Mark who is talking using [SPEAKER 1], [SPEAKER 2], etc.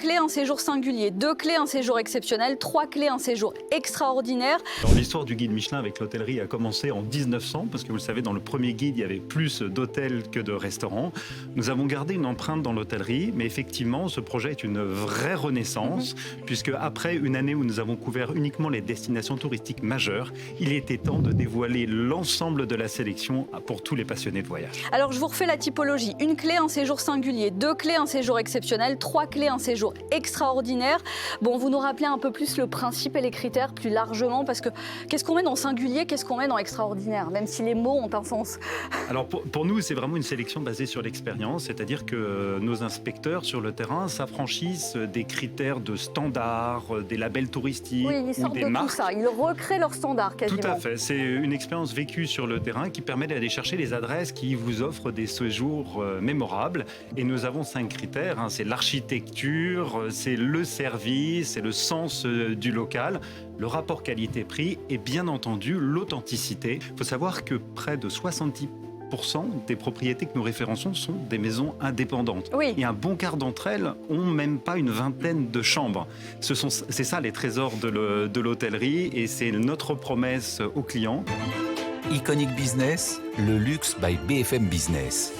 [SPEAKER 1] clés, un séjour singulier. 2 clés, un séjour exceptionnel. 3 clés, un séjour extraordinaire.
[SPEAKER 2] Alors, l'histoire du guide Michelin avec l'hôtellerie a commencé en 1900, parce que vous le savez, dans le premier guide, il y avait plus d'hôtels que de restaurants. Nous avons gardé une empreinte dans l'hôtellerie, mais effectivement, ce projet est une vraie renaissance, puisque après une année où nous avons couvert uniquement les destinations touristiques majeures, il était temps de dévoiler l'ensemble de la sélection pour tous les passionnés de voyage.
[SPEAKER 1] Alors, je vous refais la typologie. 1 clé, un séjour singulier. 2 clés, un séjour exceptionnel. 3 clés, un séjour extraordinaire. Bon, vous nous rappelez un peu plus le principe et les critères plus largement, parce que qu'est-ce qu'on met dans singulier, qu'est-ce qu'on met dans extraordinaire, même si les mots ont un sens.
[SPEAKER 2] Alors pour nous, c'est vraiment une sélection basée sur l'expérience, c'est-à-dire que nos inspecteurs sur le terrain s'affranchissent des critères de standards, des labels touristiques
[SPEAKER 1] Oui, ils
[SPEAKER 2] ou
[SPEAKER 1] sortent
[SPEAKER 2] des
[SPEAKER 1] de
[SPEAKER 2] marques.
[SPEAKER 1] tout ça. Ils recréent leurs standards quasiment.
[SPEAKER 2] Tout à fait, c'est une expérience vécue sur le terrain qui permet d'aller chercher les adresses qui vous offrent des séjours mémorables. Et nous avons 5 critères, hein. C'est l'architecture, c'est le service, c'est le sens du local, le rapport qualité-prix et bien entendu l'authenticité. Il faut savoir que près de 70% des propriétés que nous référençons sont des maisons indépendantes.
[SPEAKER 1] Oui.
[SPEAKER 2] Et un bon quart d'entre elles ont même pas une vingtaine de chambres. C'est ça les trésors de l'hôtellerie et c'est notre promesse aux clients.
[SPEAKER 3] Iconic Business, le luxe by BFM Business.